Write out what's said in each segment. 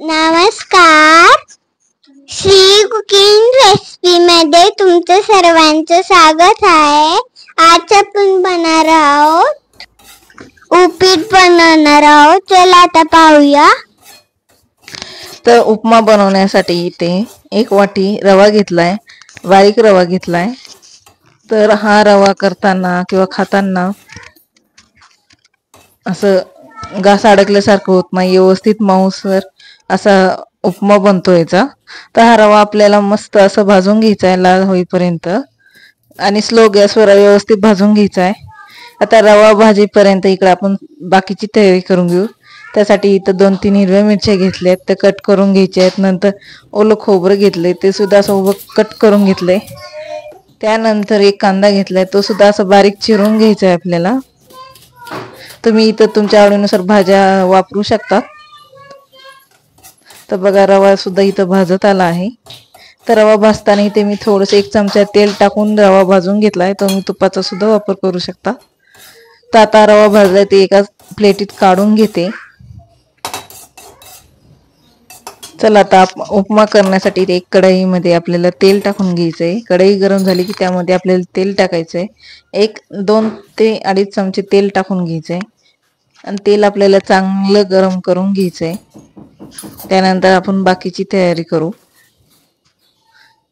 नमस्कार. Shri cooking recipe मध्ये तुमचं सर्वांचं स्वागत आहे. आज आपण बनवणार आहोत उपीट बनवणार आहोत. चला आता पाहूया. तर उपमा बनवण्यासाठी इथे 1 वाटी रवा घेतलाय, बारीक रवा घेतलाय. तर हा रवा करताना किंवा खाताना असं घास अडकल्यासारखं होत नाही, व्यवस्थित मऊसर असा उपमा बनतो याचा. तर हा रवा आपल्याला मस्त असं भाजून घ्यायचा आहे लाल होईपर्यंत आणि स्लो गॅसवर व्यवस्थित भाजून घ्यायचा आहे. आता रवा भाजीपर्यंत इकडे आपण बाकीची तयारी करून घेऊ. त्यासाठी इथं 2-3 हिरव्या मिरच्या घेतल्यात, ते कट करून घ्यायच्या आहेत. नंतर ओलं खोबरं घेतलंय, ते सुद्धा असं उभं कट करून घेतलंय. त्यानंतर एक कांदा घेतलाय, तो सुद्धा असं बारीक चिरून घ्यायचा आहे आपल्याला. तुम्ही इथं तुमच्या आवडीनुसार भाज्या वापरू शकता. तर बघा रवा सुद्धा इथं भाजत आला आहे. तर रवा भाजताना इथे मी थोडंसं 1 चमचा तेल टाकून रवा भाजून घेतलाय. तुम्ही तुपाचा सुद्धा वापर करू शकता. तर आता रवा भाजलाय ते एका प्लेटीत काढून घेते. चला आता उपमा करण्यासाठी एक कढईमध्ये आपल्याला तेल टाकून घ्यायचंय. कढई गरम झाली की त्यामध्ये आपल्याला तेल टाकायचंय. 2 ते 2.5 चमचे तेल टाकून घ्यायचंय आणि तेल आपल्याला चांगलं गरम करून घ्यायचंय. त्यानंतर आपण बाकीची तयारी करू.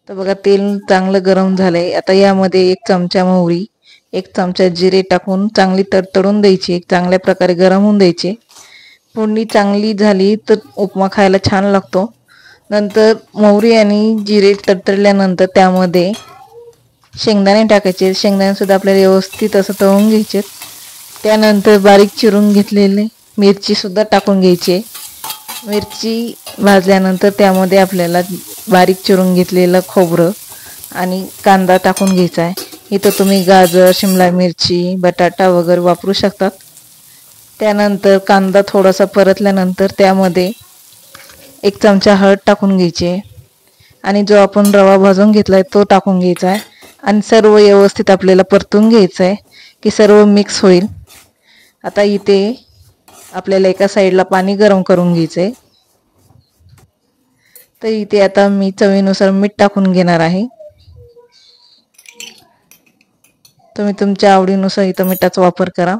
तर बघा तेल चांगलं गरम झालंय. आता यामध्ये 1 चमचा मोहरी, 1 चमचा जिरे टाकून चांगली तडतडून द्यायची. एक चांगल्या प्रकारे गरम होऊन द्यायचे. फोडणी चांगली झाली तर उपमा खायला छान लागतो. नंतर मोहरी आणि जिरे तडतडल्यानंतर त्यामध्ये शेंगदाणे टाकायचे. शेंगदाणे सुद्धा आपल्याला व्यवस्थित असं तळून घ्यायचे. त्यानंतर बारीक चिरून घेतलेले मिरची सुद्धा टाकून घ्यायची. मिरची भाजल्यानंतर त्यामध्ये आपल्याला बारीक चिरून घेतलेलं खोबरं आणि कांदा टाकून घ्यायचा आहे. इथं तुम्ही गाजर, शिमला मिरची, बटाटा वगैरे वापरू शकतात. त्यानंतर कांदा थोडासा परतल्यानंतर त्यामध्ये 1 चमचा हळद टाकून घ्यायची आणि जो आपण रवा भाजून घेतलाय तो टाकून घ्यायचा आहे आणि सर्व व्यवस्थित आपल्याला परतून घ्यायचं आहे की सर्व मिक्स होईल. आता इथे आपल्याला एका साईडला पाणी गरम करून घ्यायचंय. तर इथे आता मी चवीनुसार मीठ टाकून घेणार आहे. तुम्ही तुमच्या आवडीनुसार इथं मिठाचा वापर करा.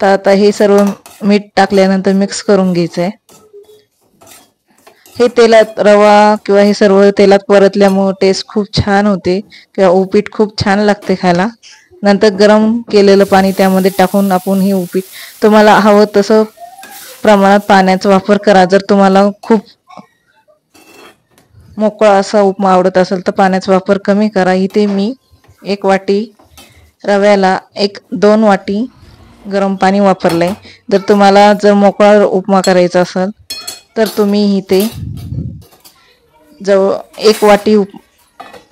तर आता हे सर्व मीठ टाकल्यानंतर मिक्स करून घ्यायचंय. हे तेलात रवा किंवा हे सर्व तेलात परतल्यामुळे टेस्ट खूप छान होते किंवा उपीट खूप छान लागते खायला. नंतर गरम केलेलं पाणी त्यामध्ये टाकून आपण हे उपीट तुम्हाला हवं तसं प्रमाणात पाण्याचा वापर करा. जर तुम्हाला खूप मोकळा असा उपमा आवडत असेल तर पाण्याचा वापर कमी करा. इथे मी 1 वाटी रव्याला 1-2 वाटी गरम पाणी वापरलंय. जर मोकळा उपमा करायचा असेल तर तुम्ही इथे जवळ 1 वाटी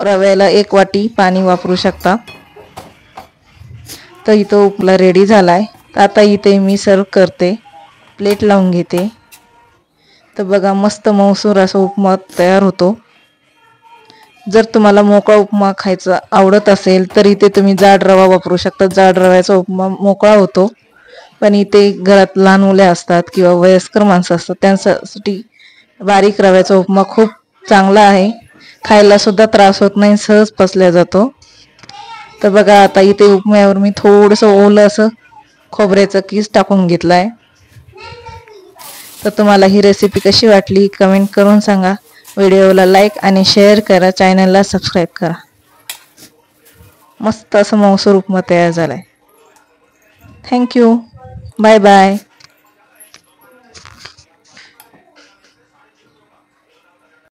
रव्याला 1 वाटी पाणी वापरू शकता. तर इथं उपमा रेडी झालाय. तर आता इथे मी सर्व करते, प्लेट लावून घेते. तर बघा मस्त मऊसूर असा उपमा तयार होतो. जर तुम्हाला मोकळा उपमा खायचा आवडत असेल तर इथे तुम्ही जाड रवा वापरू शकता. जाड रव्याचा उपमा मोकळा होतो. पण इथे घरात लहान मुले असतात किंवा वयस्कर माणसं असतात त्यांच्यासाठी बारीक रव्याचा उपमा खूप चांगला आहे. खायला सुद्धा त्रास होत नाही, सहज पचल्या जातो. तर बघा आता इथे उपम्यावर मी थोडंसं ओलं असं खोबऱ्याचं कीस टाकून घेतलाय. तर तुम्हाला ही रेसिपी कशी वाटली कमेंट करून सांगा. व्हिडिओला लाईक आणि शेअर करा. चॅनलला सबस्क्राईब करा. मस्त असं मऊसूर उपमा तयार झालाय. थँक्यू. Bye bye.